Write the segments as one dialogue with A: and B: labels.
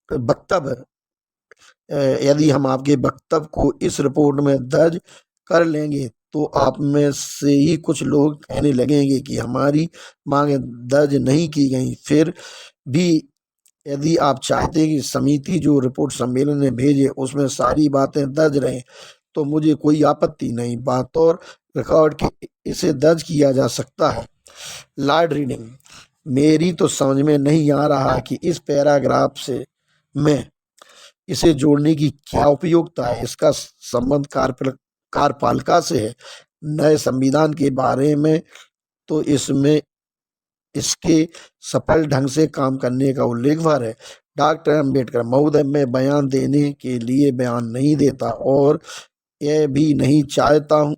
A: वक्तव्य यदि हम आपके वक्तव्य को इस रिपोर्ट में दर्ज कर लेंगे तो आप में से ही कुछ लोग कहने लगेंगे कि हमारी मांगें दर्ज नहीं की गई। फिर भी यदि आप चाहते हैं कि समिति जो रिपोर्ट सम्मेलन में भेजे उसमें सारी बातें दर्ज रहें तो मुझे कोई आपत्ति नहीं। बतौर रिकॉर्ड के इसे दर्ज किया जा सकता है। लॉर्ड रीडिंग, मेरी तो समझ में नहीं आ रहा कि इस पैराग्राफ से मैं इसे जोड़ने की क्या उपयोगिता है। इसका संबंध कार्यपालिका से है। नए संविधान के बारे में तो इसमें इसके सफल ढंग से काम करने का उल्लेख भर है। डॉक्टर अम्बेडकर महोदय, मैं बयान देने के लिए बयान नहीं देता और यह भी नहीं चाहता हूँ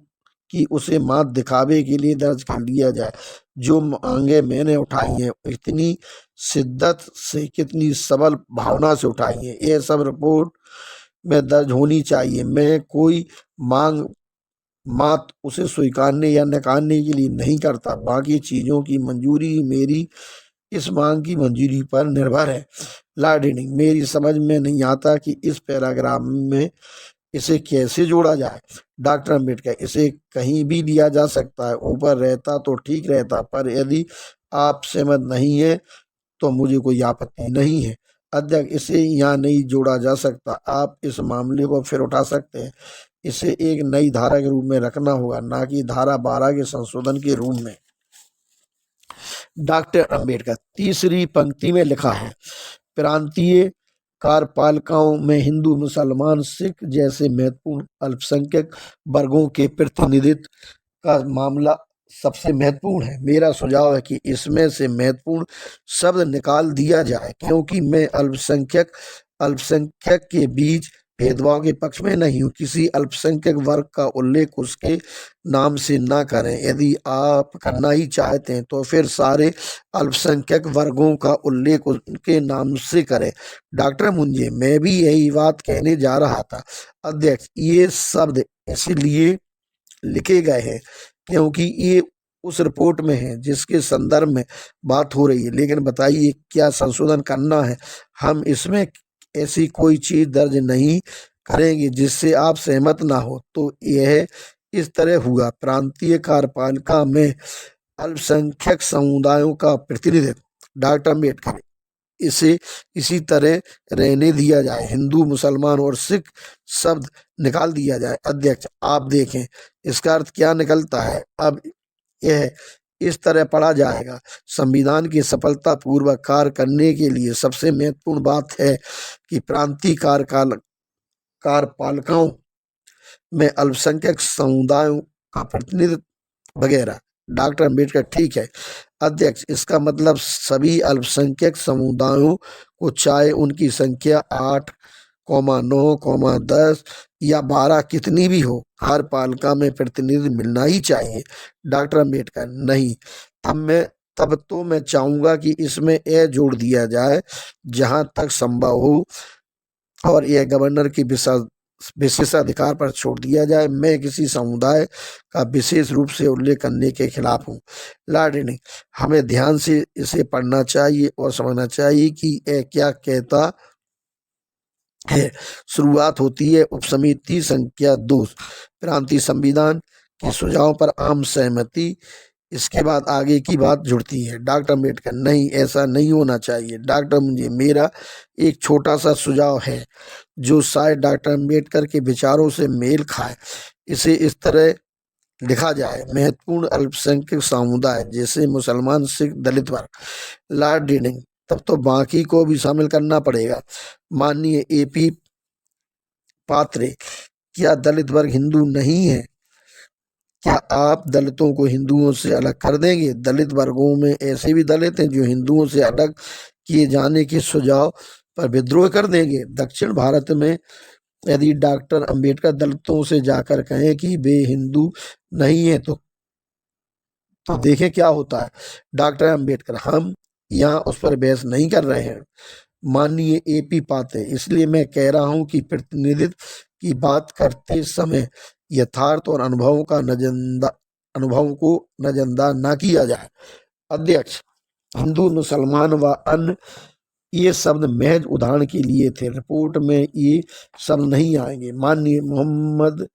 A: कि उसे मात दिखावे के लिए दर्ज कर लिया जाए। जो मांगे मैंने उठाई हैं इतनी शिद्दत से, कितनी सबल भावना से उठाई हैं, यह सब रिपोर्ट में दर्ज होनी चाहिए। मैं कोई मांग मात उसे स्वीकारने या नकारने के लिए नहीं करता। बाकी चीजों की मंजूरी मेरी इस मांग की मंजूरी पर निर्भर है। लॉर्ड रीडिंग, मेरी समझ में नहीं आता कि इस पैराग्राफ में इसे कैसे जोड़ा जाए। डॉक्टर अम्बेडकर, इसे कहीं भी लिया जा सकता है, ऊपर रहता तो ठीक रहता, पर यदि आप सहमत नहीं है तो मुझे कोई आपत्ति नहीं है। अध्यक्ष, इसे यहाँ नहीं जोड़ा जा सकता। आप इस मामले को फिर उठा सकते हैं। इसे एक नई धारा के रूप में रखना होगा, ना कि धारा 12 के संशोधन के रूप में। डॉक्टर अम्बेडकर, तीसरी पंक्ति में लिखा है, प्रांतीय कार्यपालिकाओं में हिंदू, मुसलमान, सिख जैसे महत्वपूर्ण अल्पसंख्यक वर्गों के प्रतिनिधित्व का मामला सबसे महत्वपूर्ण है। मेरा सुझाव है कि इसमें से महत्वपूर्ण शब्द निकाल दिया जाए, क्योंकि मैं अल्पसंख्यक के बीच भेदभाव के पक्ष में नहीं हूँ। किसी अल्पसंख्यक वर्ग का उल्लेख उसके नाम से ना करें। यदि आप करना ही चाहते हैं तो फिर सारे अल्पसंख्यक वर्गों का उल्लेख उनके नाम से करें। डॉक्टर मुंजे, मैं भी यही बात कहने जा रहा था। अध्यक्ष, ये शब्द इसलिए लिखे गए हैं क्योंकि ये उस रिपोर्ट में है जिसके संदर्भ में बात हो रही है। लेकिन बताइए क्या संशोधन करना है? हम इसमें ऐसी कोई चीज दर्ज नहीं करेंगे जिससे आप सहमत ना हो। तो यह इस तरह हुआ, प्रांतीय कार्यपालिका में अल्पसंख्यक समुदायों का प्रतिनिधित्व। डॉक्टर अम्बेडकर, इसे इसी तरह रहने दिया जाए, हिंदू, मुसलमान और सिख शब्द निकाल दिया जाए। अध्यक्ष, आप देखें इसका अर्थ क्या निकलता है। अब यह इस तरह पढ़ा जाएगा, संविधान की सफलता पूर्वक कार्य करने के लिए सबसे महत्वपूर्ण बात है कि प्रांतीय कार्यपालिकाओं में अल्पसंख्यक समुदायों का प्रतिनिधित्व वगैरह। डॉक्टर अम्बेडकर, ठीक है। अध्यक्ष, इसका मतलब सभी अल्पसंख्यक समुदायों को, चाहे उनकी संख्या 8, 9, 10 या 12 कितनी भी हो, कार्यपालिका में प्रतिनिधि मिलना ही चाहिए। डॉक्टर अम्बेडकर, नहीं, तब तो मैं चाहूंगा कि इसमें यह जोड़ दिया जाए, जहां तक संभव हो, और यह गवर्नर की विशेषाधिकार पर छोड़ दिया जाए। मैं किसी समुदाय का विशेष रूप से उल्लेख करने के खिलाफ हूँ। लॉर्ड रीडिंग, हमें ध्यान से इसे पढ़ना चाहिए और समझना चाहिए कि यह क्या कहता है। शुरुआत होती है उपसमिति संख्या 2, प्रांतीय संविधान के सुझाव पर आम सहमति। इसके बाद आगे की बात जुड़ती है। डॉक्टर अम्बेडकर, नहीं, ऐसा नहीं होना चाहिए। डॉक्टर मुझे, मेरा एक छोटा सा सुझाव है जो शायद डॉक्टर अम्बेडकर के विचारों से मेल खाए। इसे इस तरह लिखा जाए, महत्वपूर्ण अल्पसंख्यक समुदाय जैसे मुसलमान, सिख, दलित वर्ग। लॉर्ड रीडिंग, तब तो बाकी को भी शामिल करना पड़ेगा। माननीय एपी पात्रे, क्या दलित वर्ग हिंदू नहीं है? क्या आप दलितों को हिंदुओं से अलग कर देंगे? दलित वर्गों में ऐसे भी दलित हैं जो हिंदुओं से अलग किए जाने के सुझाव पर विद्रोह कर देंगे। दक्षिण भारत में यदि डॉक्टर अम्बेडकर दलितों से जाकर कहें कि वे हिंदू नहीं है तो देखें क्या होता है। डॉक्टर अम्बेडकर, हम यहाँ उस पर बहस नहीं कर रहे हैं। माननीय एपी पात्रे, इसलिए मैं कह रहा हूँ कि प्रतिनिधित्व की बात करते समय यथार्थ और अनुभवों को नजरअंदाज ना किया जाए। अध्यक्ष, हिंदू, मुसलमान व अन्य ये शब्द महज उदाहरण के लिए थे, रिपोर्ट में ये शब्द नहीं आएंगे। माननीय मोहम्मद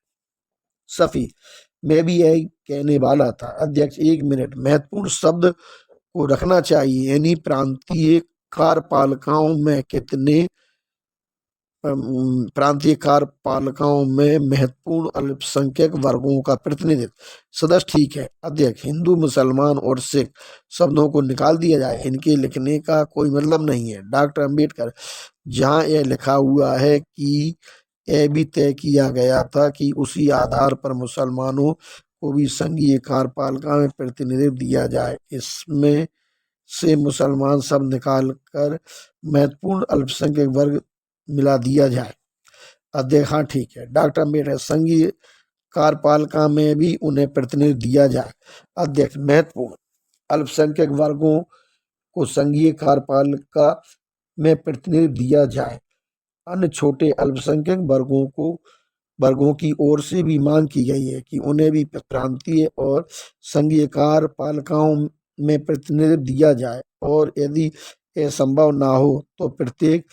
A: शफी, मैं भी यही कहने वाला था। अध्यक्ष, 1 मिनट, महत्वपूर्ण शब्द को रखना चाहिए, यानी प्रांतीय कार्यपालिकाओं में कितने प्रांतीय कार्यपालिकाओं में महत्वपूर्ण अल्पसंख्यक वर्गों का प्रतिनिधित्व। सदस्य, ठीक है। अध्यक्ष, हिंदू, मुसलमान और सिख शब्दों को निकाल दिया जाए, इनके लिखने का कोई मतलब नहीं है। डॉक्टर अंबेडकर, जहां यह लिखा हुआ है कि यह भी तय किया गया था कि उसी आधार पर मुसलमानों को भी संघीय कार्यपालिका में प्रतिनिधित्व दिया जाए, इसमें से मुसलमान शब्द निकाल कर महत्वपूर्ण अल्पसंख्यक वर्ग मिला दिया जाए। अध्यक्ष, हाँ ठीक है। डॉक्टर अम्बेडकर, संघीय कार्यपालिका में भी उन्हें प्रतिनिधित्व दिया जाए। अध्यक्ष, महत्वपूर्ण अल्पसंख्यक वर्गों को संघीय कार्यपालिका में प्रतिनिधित्व दिया जाए। अन्य छोटे अल्पसंख्यक वर्गों की ओर से भी मांग की गई है कि उन्हें भी प्रांतीय और संघीय कार्यपालिकाओं में प्रतिनिधित्व दिया जाए, और यदि यह संभव ना हो तो प्रत्येक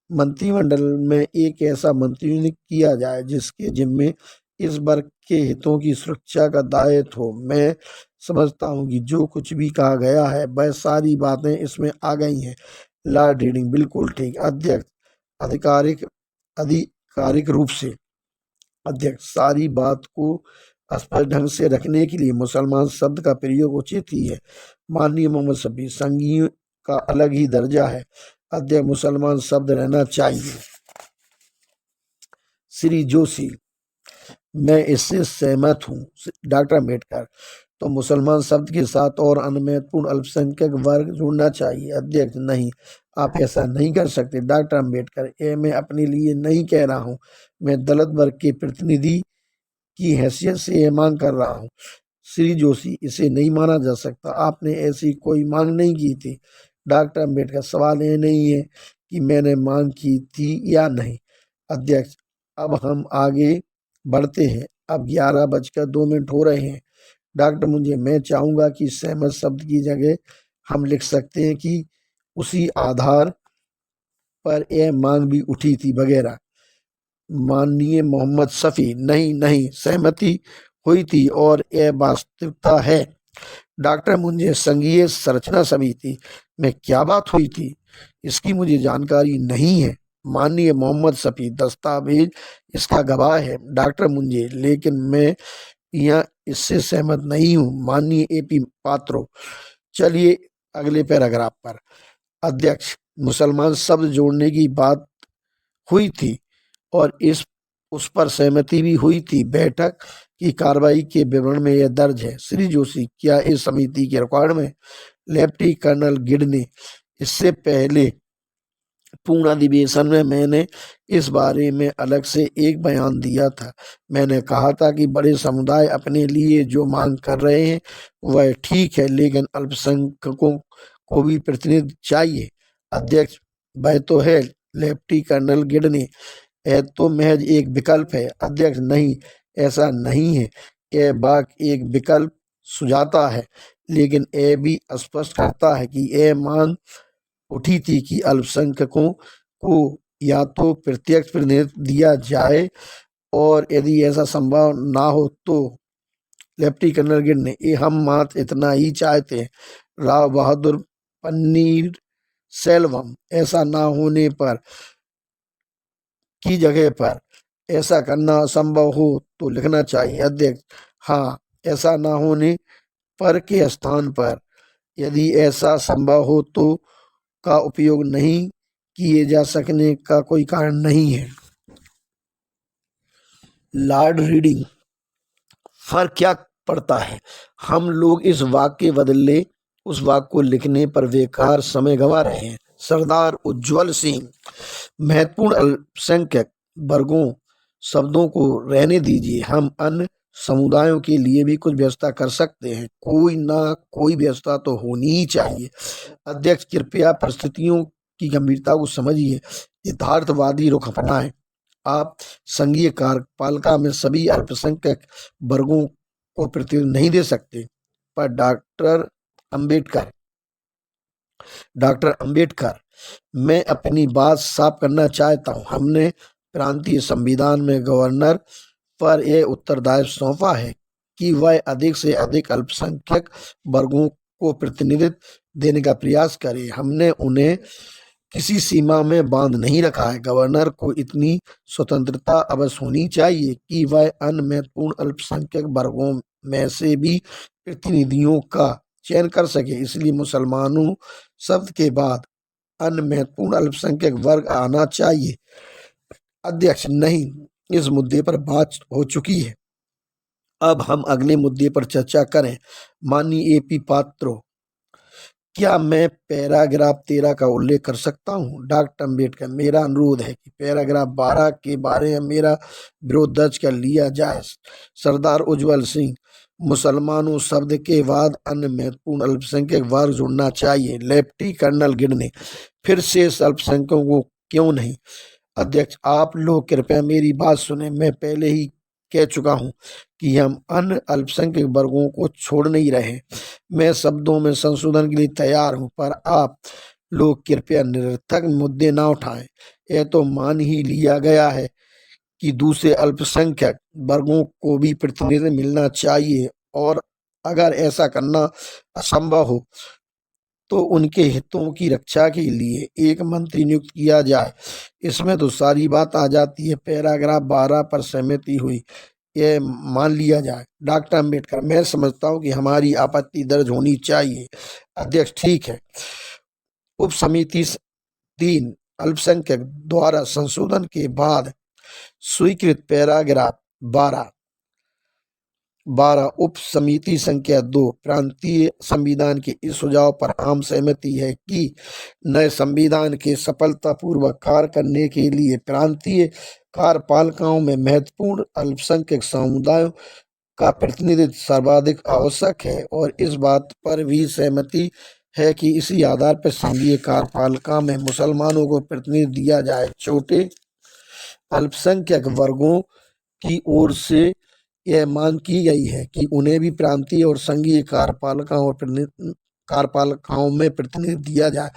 A: मंत्रिमंडल में एक ऐसा मंत्री नियुक्त किया जाए जिसके जिम्मे इस वर्ग के हितों की सुरक्षा का दायित्व हो। मैं समझता हूँ कि जो कुछ भी कहा गया है वह सारी बातें इसमें आ गई हैं। लॉर्ड रीडिंग, बिल्कुल ठीक। अध्यक्ष, आधिकारिक रूप से अध्यक्ष, सारी बात को स्पष्ट ढंग से रखने के लिए मुसलमान शब्द का प्रयोग उचित ही है। माननीय मोहम्मद शफी, संघीय का अलग ही दर्जा है। अध्यक्ष, मुसलमान शब्द रहना चाहिए। श्री जोशी, मैं इससे सहमत हूँ। डॉक्टर अम्बेडकर, तो मुसलमान शब्द के साथ और अन्य महत्वपूर्ण अल्पसंख्यक वर्ग जोड़ना चाहिए। अध्यक्ष, नहीं, आप ऐसा नहीं कर सकते। डॉक्टर अम्बेडकर, ये मैं अपने लिए नहीं कह रहा हूँ, मैं दलित वर्ग के प्रतिनिधि की हैसियत से यह मांग कर रहा हूँ। श्री जोशी, इसे नहीं माना जा सकता, आपने ऐसी कोई मांग नहीं की थी। डॉक्टर अम्बेडकर, सवाल ये नहीं है कि मैंने मांग की थी या नहीं। अध्यक्ष, अब हम आगे बढ़ते हैं। अब 11:02 हो रहे हैं। डॉक्टर मुझे, मैं चाहूंगा कि सहमत शब्द की जगह हम लिख सकते हैं कि उसी आधार पर यह मांग भी उठी थी वगैरह। माननीय मोहम्मद शफी, नहीं नहीं, सहमति हुई थी और यह वास्तविकता है। डॉक्टर, मुझे संघीय संरचना समिति में क्या बात हुई थी इसकी मुझे जानकारी नहीं है। माननीय मोहम्मद शफी, दस्तावेज इसका गवाह है। डॉक्टर मुझे, लेकिन मैं यहाँ इससे सहमत नहीं हूँ। माननीय एपी पात्रो, चलिए अगले पैराग्राफ पर। अध्यक्ष, मुसलमान शब्द जोड़ने की बात हुई थी और उस पर सहमति भी हुई थी। बैठक की कार्रवाई के विवरण में यह दर्ज है। श्री जोशी, क्या इस समिति के रिकॉर्ड में लेफ्टिनेंट कर्नल गिड ने इससे पहले पूर्ण अधिवेशन में मैंने इस बारे में अलग से एक बयान दिया था। मैंने कहा था कि बड़े समुदाय अपने लिए जो मांग कर रहे हैं वह ठीक है, लेकिन अल्पसंख्यकों को भी प्रतिनिधित्व चाहिए। अध्यक्ष, वह तो है लेफ्टिनेंट कर्नल गिड ने, यह तो महज एक विकल्प है। अध्यक्ष, नहीं, ऐसा नहीं है। यह वाक्य एक विकल्प सुझाता है, लेकिन यह भी स्पष्ट करता है कि यह मांग उठी थी कि अल्पसंख्यकों को या तो प्रत्यक्ष प्रतिनिधित्व दिया जाए, और यदि ऐसा संभव ना हो तो लेफ्टिनेंट कर्नल गिड ने, ये हम मात्र इतना ही चाहते हैं राव बहादुर पन्नीर सेल्वम, ऐसा ना होने पर की जगह पर ऐसा करना असंभव हो तो लिखना चाहिए। अध्यक्ष, हाँ, ऐसा ना होने पर के स्थान पर यदि ऐसा संभव हो तो का उपयोग नहीं किए जा सकने का कोई कारण नहीं है। लॉर्ड रीडिंग, फर्क क्या पड़ता है? हम लोग इस वाक्य के बदले उस वाक्य को लिखने पर बेकार समय गंवा रहे हैं। सरदार उज्जवल सिंह, महत्वपूर्ण अल्पसंख्यक वर्गों शब्दों को रहने दीजिए, हम अन्य समुदायों के लिए भी कुछ व्यवस्था कर सकते हैं। कोई ना कोई व्यवस्था तो होनी ही चाहिए। अध्यक्ष, कृपया परिस्थितियों की गंभीरता को समझिए, यथार्थवादी रुख अपनाएं। आप संघीय कार्यपालिका में सभी अल्पसंख्यक वर्गों को प्रतिनिधित्व नहीं दे सकते। पर डॉक्टर अंबेडकर, मैं अपनी बात साफ करना चाहता हूँ। हमने प्रांतीय संविधान में गवर्नर पर यह उत्तरदायित्व सौंपा है कि वह अधिक से अधिक अल्पसंख्यक वर्गों को प्रतिनिधित्व देने का प्रयास करे। हमने उन्हें किसी सीमा में बांध नहीं रखा है। गवर्नर को इतनी स्वतंत्रता अवश्य होनी चाहिए कि वह अन्य महत्वपूर्ण अल्पसंख्यक वर्गों में से भी प्रतिनिधियों का चयन कर सके। इसलिए मुसलमानों शब्द के बाद अन्य महत्वपूर्ण अल्पसंख्यक वर्ग आना चाहिए। अध्यक्ष, नहीं, इस मुद्दे पर बात हो चुकी है। अब हम अगले मुद्दे पर चर्चा करें। माननीय एपी पात्रो, क्या मैं पैराग्राफ 13 का उल्लेख कर सकता हूँ? डॉक्टर अम्बेडकर, मेरा अनुरोध है कि पैराग्राफ 12 के बारे में मेरा विरोध दर्ज कर लिया जाए। सरदार उज्जवल सिंह, मुसलमानों शब्द के बाद अन्य महत्वपूर्ण अल्पसंख्यक वर्ग जुड़ना चाहिए। लेफ्टी कर्नल गिरने, फिर शेष अल्पसंख्यकों को क्यों नहीं? अध्यक्ष, आप लोग कृपया मेरी बात सुने। मैं पहले ही कह चुका हूं कि हम अन्य अल्पसंख्यक वर्गों को छोड़ नहीं रहे। मैं शब्दों में संशोधन के लिए तैयार हूं, पर आप लोग कृपया निरर्थक मुद्दे ना उठाएं। यह तो मान ही लिया गया है कि दूसरे अल्पसंख्यक वर्गों को भी प्रतिनिधित्व मिलना चाहिए, और अगर ऐसा करना असंभव हो तो उनके हितों की रक्षा के लिए एक मंत्री नियुक्त किया जाए। इसमें तो सारी बात आ जाती है। पैराग्राफ 12 पर सहमति हुई, यह मान लिया जाए। डॉक्टर अम्बेडकर, मैं समझता हूं कि हमारी आपत्ति दर्ज होनी चाहिए। अध्यक्ष, ठीक है। उप समिति 3 अल्पसंख्यक द्वारा संशोधन के बाद स्वीकृत पैराग्राफ 12 उप समिति संख्या 2 प्रांतीय संविधान के इस सुझाव पर आम सहमति है कि नए संविधान के सफलतापूर्वक कार्य करने के लिए प्रांतीय कार्यपालिकाओं में महत्वपूर्ण अल्पसंख्यक समुदायों का प्रतिनिधित्व सर्वाधिक आवश्यक है, और इस बात पर भी सहमति है कि इसी आधार पर संघीय कार्यपालिका में मुसलमानों को प्रतिनिधित्व दिया जाए। छोटे अल्पसंख्यक वर्गों की ओर से यह मांग की गई है कि उन्हें भी प्रांतीय और संघीय कार्यपालिकाओं में प्रतिनिधित्व दिया जाए,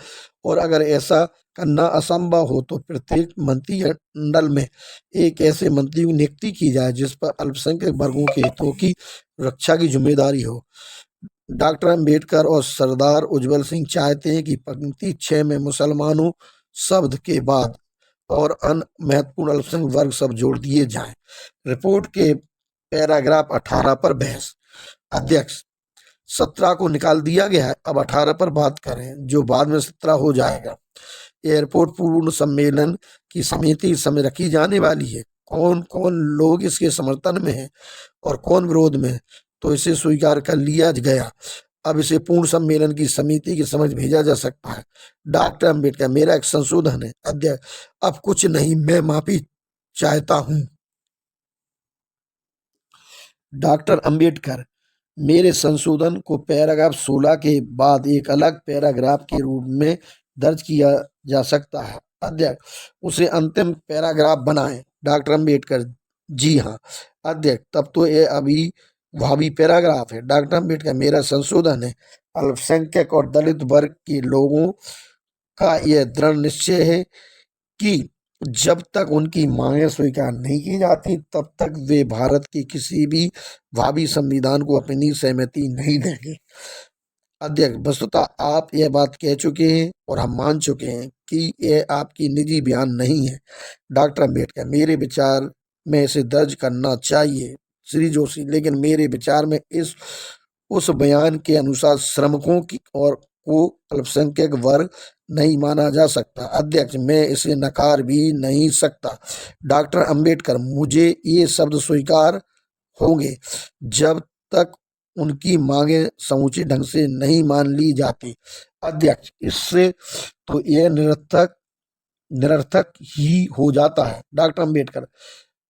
A: और अगर ऐसा करना असंभव हो तो प्रत्येक मंत्रिमंडल में एक ऐसे मंत्री की नियुक्ति की जाए जिस पर अल्पसंख्यक वर्गों के हितों की रक्षा की जिम्मेदारी हो। डॉक्टर अम्बेडकर और सरदार उज्जवल सिंह चाहते हैं कि पंक्ति 6 में मुसलमानों शब्द के बाद और अन्य महत्वपूर्ण अल्पसंख्यक वर्ग शब्द जोड़ दिए जाएं। रिपोर्ट के पैराग्राफ 18 पर बहस। अध्यक्ष, 17 को निकाल दिया गया है, अब 18 पर बात करें जो बाद में 17 हो जाएगा। यह रिपोर्ट पूर्ण सम्मेलन की समिति समय रखी जाने वाली है। कौन कौन लोग इसके समर्थन में हैं और कौन विरोध में है, तो इसे स्वीकार कर लिया गया। अब इसे पूर्ण सम्मेलन की समिति की समझ भेजा जा सकता है। डॉक्टर अम्बेडकर, मेरा एक संशोधन है। अध्यक्ष, अब कुछ नहीं, मैं माफी चाहता हूं। डॉक्टर अम्बेडकर, मेरे संशोधन को पैराग्राफ 16 के बाद एक अलग पैराग्राफ के रूप में दर्ज किया जा सकता है। अध्यक्ष, उसे अंतिम पैराग्राफ बनाएं। डॉक्टर अम्बेडकर, जी हाँ। अध्यक्ष, तब तो ये अभी भावी पैराग्राफ है। डॉक्टर अम्बेडकर, मेरा संशोधन है। अल्पसंख्यक और दलित वर्ग के लोगों का यह दृढ़ निश्चय है कि जब तक उनकी मांगें स्वीकार नहीं की जाती तब तक वे भारत के किसी भी भावी संविधान को अपनी सहमति नहीं देंगे। अध्यक्ष, वस्तुतः आप यह बात कह चुके हैं और हम मान चुके हैं कि यह आपकी निजी बयान नहीं है। डॉक्टर अम्बेडकर, मेरे विचार में इसे दर्ज करना चाहिए। श्री जोशी, लेकिन मेरे विचार में उस बयान के अनुसार श्रमिकों की और को अल्पसंख्यक वर्ग नहीं माना जा सकता। अध्यक्ष, मैं इसे नकार भी नहीं सकता। डॉक्टर अम्बेडकर, मुझे ये शब्द स्वीकार होंगे जब तक उनकी मांगें समूचे ढंग से नहीं मान ली जाती। अध्यक्ष, इससे तो यह निरर्थक ही हो जाता है। डॉक्टर अम्बेडकर,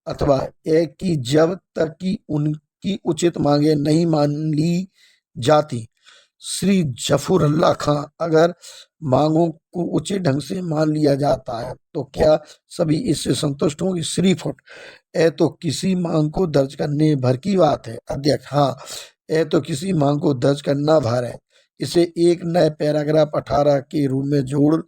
A: अथवा यह कि जब तक कि उनकी उचित मांगें नहीं मान ली जाती। श्री जफरुल्लाह खां, अगर मांगों को उचित ढंग से मान लिया जाता है तो क्या सभी इससे संतुष्ट होंगे? श्री फुट, यह तो किसी मांग को दर्ज करने भर की बात है। अध्यक्ष, हाँ, यह तो किसी मांग को दर्ज करना भर है। इसे एक नए पैराग्राफ 18 के रूप में जोड़